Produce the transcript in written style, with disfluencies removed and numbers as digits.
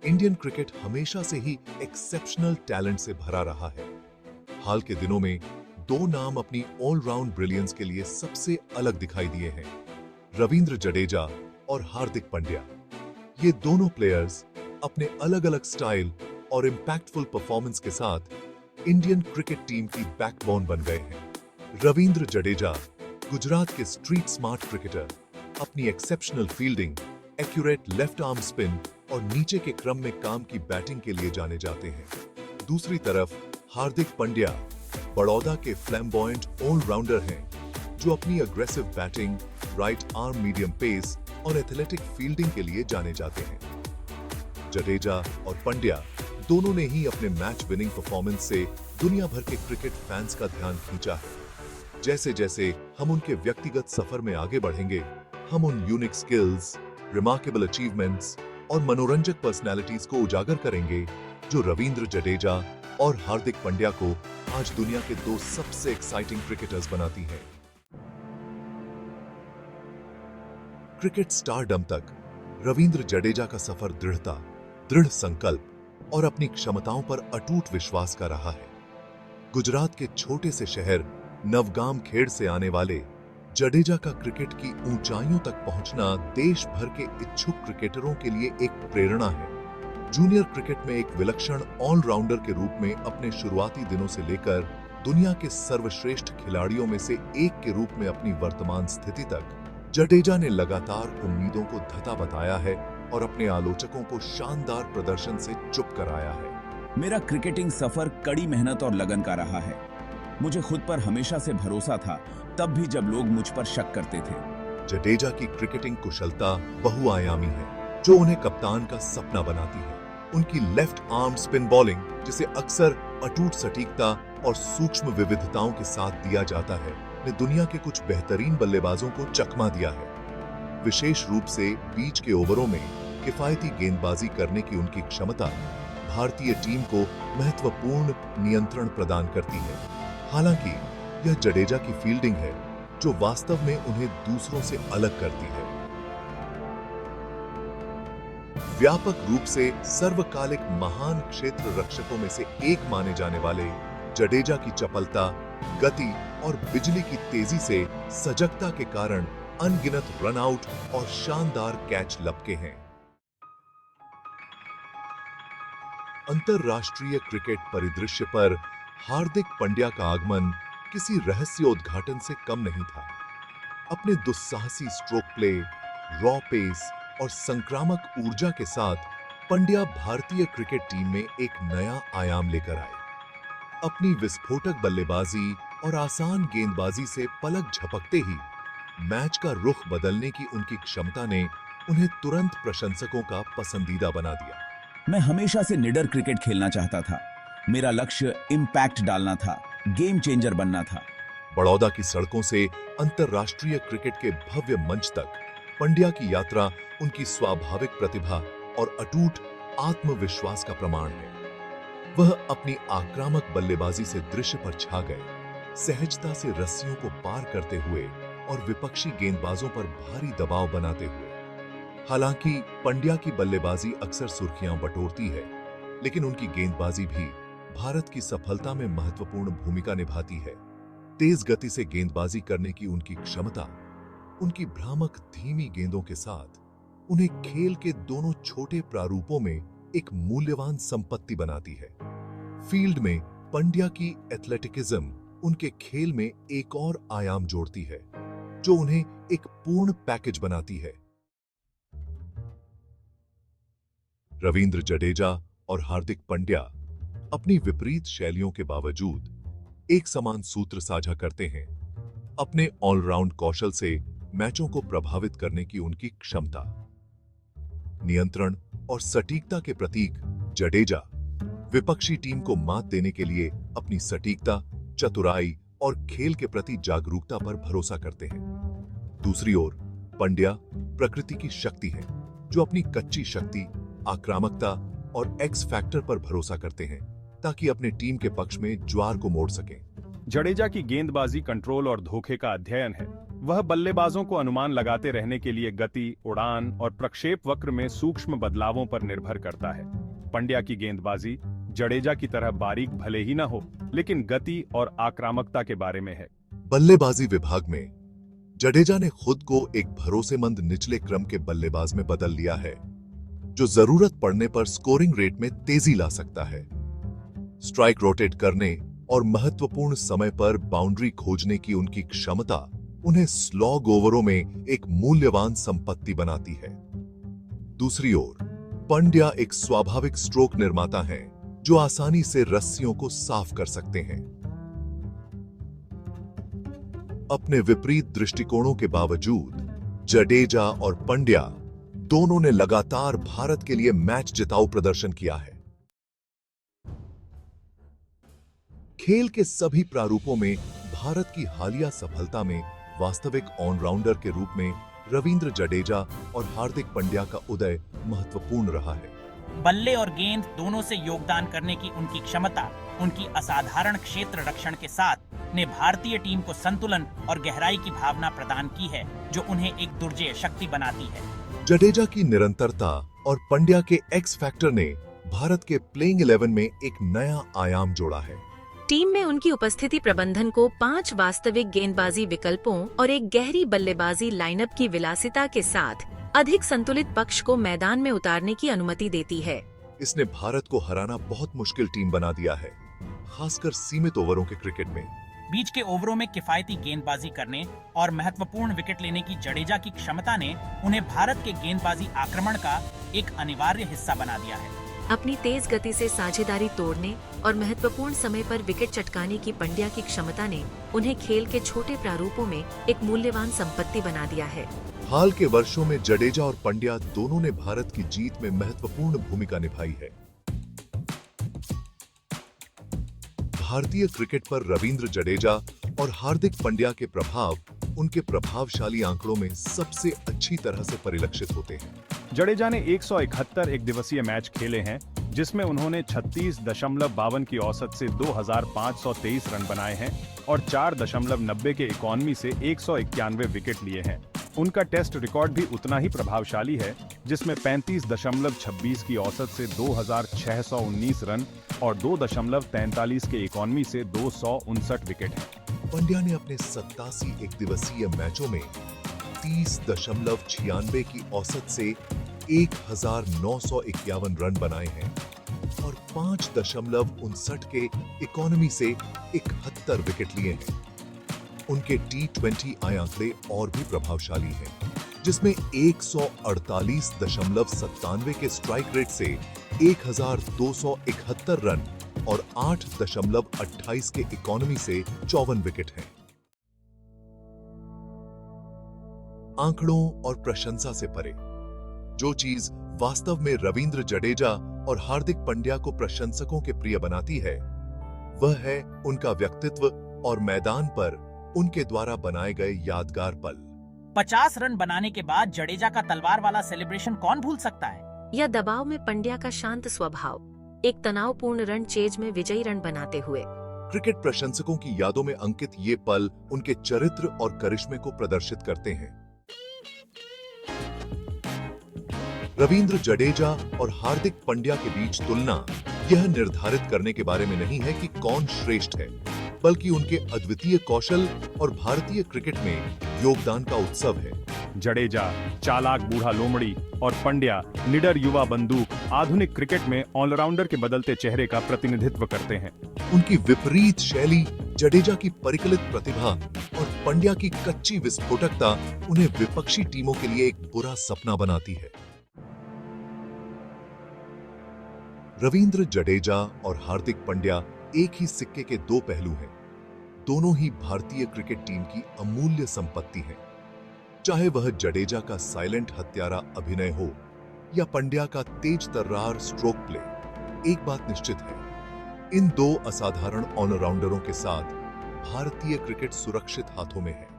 Indian cricket हमेशा से ही exceptional talent से भरा रहा है। हाल के दिनों में दो नाम अपनी ऑलराउंड ब्रिलियंस के लिए सबसे अलग दिखाई दिए हैं, रविंद्र जडेजा और हार्दिक पांड्या। ये दोनों प्लेयर्स अपने अलग अलग स्टाइल और इंपैक्टफुल परफॉर्मेंस के साथ इंडियन क्रिकेट टीम की बैकबोन बन गए हैं। रविंद्र जडेजा गुजरात के स्ट्रीट स्मार्ट क्रिकेटर अपनी exceptional fielding, accurate left arm spin और नीचे के क्रम में काम की बैटिंग के लिए जाने जाते हैं। दूसरी तरफ हार्दिक पांड्या बड़ौदा के फ्लैम्बॉयंट ऑलराउंडर हैं, जो अपनी aggressive batting, right arm medium pace और एथलेटिक फील्डिंग के लिए जाने जाते हैं। जडेजा और पांड्या दोनों ने ही अपने मैच विनिंग परफॉर्मेंस से दुनिया भर के क्रिकेट फैंस का ध्यान खींचा है। जैसे जैसे हम उनके व्यक्तिगत सफर में आगे बढ़ेंगे, हम उन यूनिक स्किल्स, रिमार्केबल अचीवमेंट्स और मनोरंजक पर्सनैलिटीज को उजागर करेंगे जो रविंद्र जडेजा और हार्दिक पांड्या को आज दुनिया के दो सबसे एक्साइटिंग क्रिकेटर्स बनाती है। क्रिकेट स्टारडम तक रविंद्र जडेजा का सफर दृढ़ता, दृढ़ संकल्प और अपनी क्षमताओं पर अटूट विश्वास का रहा है। गुजरात के छोटे से शहर नवगाम खेड़ से आने वाले जडेजा का क्रिकेट की ऊंचाइयों तक पहुंचना देश भर के इच्छुक क्रिकेटरों के लिए एक प्रेरणा है। जूनियर क्रिकेट में एक विलक्षण ऑलराउंडर के रूप में अपने शुरुआती दिनों से लेकर दुनिया के सर्वश्रेष्ठ खिलाड़ियों में से एक के रूप में अपनी वर्तमान स्थिति तक जडेजा ने लगातार उम्मीदों को धता बताया है और अपने आलोचकों को शानदार प्रदर्शन से चुप कराया है। मेरा क्रिकेटिंग सफर कड़ी मेहनत और लगन का रहा है। मुझे खुद पर हमेशा से भरोसा था, तब भी जब लोग मुझ पर शक करते थे। जडेजा की क्रिकेटिंग कुशलता बहुआयामी है, जो उन्हें कप्तान का सपना बनाती है। उनकी लेफ्ट आर्म स्पिन बॉलिंग, जिसे अक्सर अटूट सटीकता और सूक्ष्म विविधताओं के साथ दिया जाता है, ने दुनिया के कुछ बेहतरीन बल्लेबाजों को चकमा दिया है। विशेष रूप से बीच के ओवरों में किफायती गेंदबाजी करने की उनकी क्षमता भारतीय टीम को महत्वपूर्ण नियंत्रण प्रदान करती है। हालांकि यह जडेजा की फील्डिंग है जो वास्तव में उन्हें दूसरों से अलग करती है। व्यापक रूप से सर्वकालिक महान क्षेत्र रक्षकों में से एक माने जाने वाले जडेजा की चपलता, गति और बिजली की तेजी से सजगता के कारण अनगिनत रन आउट और शानदार कैच लपके हैं। अंतरराष्ट्रीय क्रिकेट परिदृश्य पर हार्दिक पांड्या का आगमन किसी रहस्योद्घाटन से कम नहीं था। अपने दुस्साहसी स्ट्रोक प्ले, रॉ पेस और संक्रामक ऊर्जा के साथ पांड्या भारतीय क्रिकेट टीम में एक नया आयाम लेकर आए। अपनी विस्फोटक बल्लेबाजी और आसान गेंदबाजी से पलक झपकते ही मैच का रुख बदलने की उनकी क्षमता ने उन्हें तुरंत प्रशंसकों का पसंदीदा बना दिया। मैं हमेशा से निडर क्रिकेट खेलना चाहता था। मेरा लक्ष्य इम्पैक्ट डालना था, गेम चेंजर बनना था। बड़ौदा की सड़कों से अंतरराष्ट्रीय क्रिकेट के भव्य मंच तक पांड्या की यात्रा उनकी स्वाभाविक प्रतिभा और अटूट आत्मविश्वास का प्रमाण है। वह अपनी आक्रामक बल्लेबाजी से दृश्य पर छा गए, सहजता से रस्सियों को पार करते हुए और विपक्षी गेंदबाजों पर भारी दबाव बनाते हुए। हालांकि पांड्या की बल्लेबाजी अक्सर सुर्खियां बटोरती है, लेकिन उनकी गेंदबाजी भी भारत की सफलता में महत्वपूर्ण भूमिका निभाती है। तेज गति से गेंदबाजी करने की उनकी क्षमता, उनकी भ्रामक धीमी गेंदों के साथ उन्हें खेल के दोनों छोटे प्रारूपों में एक मूल्यवान संपत्ति बनाती है। फील्ड में पांड्या की एथलेटिकिज्म उनके खेल में एक और आयाम जोड़ती है, जो उन्हें एक पूर्ण पैकेज बनाती है। रविंद्र जडेजा और हार्दिक पांड्या अपनी विपरीत शैलियों के बावजूद एक समान सूत्र साझा करते हैं। अपने ऑलराउंड कौशल से मैचों को प्रभावित करने की उनकी क्षमता। नियंत्रण और सटीकता के प्रतीक जडेजा विपक्षी टीम को मात देने के लिए अपनी सटीकता, चतुराई और खेल के प्रति जागरूकता पर भरोसा करते हैं। दूसरी ओर पांड्या प्रकृति की शक्ति है, जो अपनी कच्ची शक्ति, आक्रामकता और एक्स फैक्टर पर भरोसा करते हैं ताकि अपने टीम के पक्ष में ज्वार को मोड़ सकें। जडेजा की गेंदबाजी कंट्रोल और धोखे का अध्ययन है। वह बल्लेबाजों को अनुमान लगाते रहने के लिए गति, उड़ान और प्रक्षेप वक्र में सूक्ष्म बदलावों पर निर्भर करता है। पंड्या की गेंदबाजी जडेजा की तरह बारीक भले ही न हो, लेकिन गति और आक्रामकता के बारे में है। बल्लेबाजी विभाग में जडेजा ने खुद को एक भरोसेमंद निचले क्रम के बल्लेबाज में बदल लिया है, जो जरूरत पड़ने पर स्कोरिंग रेट में तेजी ला सकता है। स्ट्राइक रोटेट करने और महत्वपूर्ण समय पर बाउंड्री खोजने की उनकी क्षमता उन्हें स्लॉग ओवरों में एक मूल्यवान संपत्ति बनाती है। दूसरी ओर पंड्या एक स्वाभाविक स्ट्रोक निर्माता हैं, जो आसानी से रस्सियों को साफ कर सकते हैं। अपने विपरीत दृष्टिकोणों के बावजूद जडेजा और पंड्या दोनों ने लगातार भारत के लिए मैच जिताऊ प्रदर्शन किया है। खेल के सभी प्रारूपों में भारत की हालिया सफलता में वास्तविक ऑलराउंडर के रूप में रविंद्र जडेजा और हार्दिक पांड्या का उदय महत्वपूर्ण रहा है। बल्ले और गेंद दोनों से योगदान करने की उनकी क्षमता, उनकी असाधारण क्षेत्र रक्षण के साथ ने भारतीय टीम को संतुलन और गहराई की भावना प्रदान की है, जो उन्हें एक दुर्जेय शक्ति बनाती है। जडेजा की निरंतरता और पांड्या के एक्स फैक्टर ने भारत के प्लेइंग 11 में एक नया आयाम जोड़ा है। टीम में उनकी उपस्थिति प्रबंधन को 5 वास्तविक गेंदबाजी विकल्पों और एक गहरी बल्लेबाजी लाइनअप की विलासिता के साथ अधिक संतुलित पक्ष को मैदान में उतारने की अनुमति देती है। इसने भारत को हराना बहुत मुश्किल टीम बना दिया है, खासकर सीमित ओवरों के क्रिकेट में। बीच के ओवरों में किफायती गेंदबाजी करने और महत्वपूर्ण विकेट लेने की जडेजा की क्षमता ने उन्हें भारत के गेंदबाजी आक्रमण का एक अनिवार्य हिस्सा बना दिया है। अपनी तेज गति से साझेदारी तोड़ने और महत्वपूर्ण समय पर विकेट चटकाने की पांड्या की क्षमता ने उन्हें खेल के छोटे प्रारूपों में एक मूल्यवान संपत्ति बना दिया है। हाल के वर्षों में जडेजा और पांड्या दोनों ने भारत की जीत में महत्वपूर्ण भूमिका निभाई है। भारतीय क्रिकेट पर रविंद्र जडेजा और हार्दिक पांड्या के प्रभाव उनके प्रभावशाली आंकड़ों में सबसे अच्छी तरह से परिलक्षित होते हैं। जडेजा ने 171 एक दिवसीय मैच खेले हैं, जिसमें उन्होंने 36.52 की औसत से 2523 रन बनाए हैं और 4.90 के इकोनॉमी से 191 विकेट लिए हैं। उनका टेस्ट रिकॉर्ड भी उतना ही प्रभावशाली है, जिसमें 35.26 की औसत से 2619 रन और 2.43 के इकोनॉमी से 259 विकेट हैं। पांड्या ने अपने 87 एक दिवसीय मैचों में 30.96 की औसत से 1951 रन बनाए हैं और 5.59 के इकोनॉमी से 71 विकेट लिए हैं। उनके T20 आई आंकड़े और भी प्रभावशाली हैं, जिसमें 148.97 के स्ट्राइक रेट से 1271 रन और 8.28 के इकोनॉमी से 54 विकेट हैं। आंकड़ों और प्रशंसा से परे, जो चीज वास्तव में रविंद्र जडेजा और हार्दिक पांड्या को प्रशंसकों के प्रिय बनाती है, वह है उनका व्यक्तित्व और मैदान पर उनके द्वारा बनाए गए यादगार पल। 50 रन बनाने के बाद जडेजा का तलवार वाला सेलिब्रेशन कौन भूल सकता है? या दबाव में पांड्या का शांत स्वभाव, एक तनावपूर्ण रन चेज में विजयी रन बनाते हुए। क्रिकेट प्रशंसकों की यादों में अंकित ये पल उनके चरित्र और करिश्मे को प्रदर्शित करते हैं। रविंद्र जडेजा और हार्दिक पांड्या के बीच तुलना यह निर्धारित करने के बारे में नहीं है कि कौन श्रेष्ठ है, बल्कि उनके अद्वितीय कौशल और भारतीय क्रिकेट में योगदान का उत्सव है। जडेजा चालाक बूढ़ा लोमड़ी और पांड्या निडर युवा बंदूक आधुनिक क्रिकेट में ऑलराउंडर के बदलते चेहरे का प्रतिनिधित्व करते हैं। उनकी विपरीत शैली, जडेजा की परिकलित प्रतिभा और पांड्या की कच्ची विस्फोटकता उन्हें विपक्षी टीमों के लिए एक बुरा सपना बनाती है। रविंद्र जडेजा और हार्दिक पांड्या एक ही सिक्के के दो पहलू हैं। दोनों ही भारतीय क्रिकेट टीम की अमूल्य संपत्ति हैं। चाहे वह जडेजा का साइलेंट हत्यारा अभिनय हो या पांड्या का तेज तर्रार स्ट्रोक प्ले, एक बात निश्चित है, इन दो असाधारण ऑलराउंडरों के साथ भारतीय क्रिकेट सुरक्षित हाथों में है।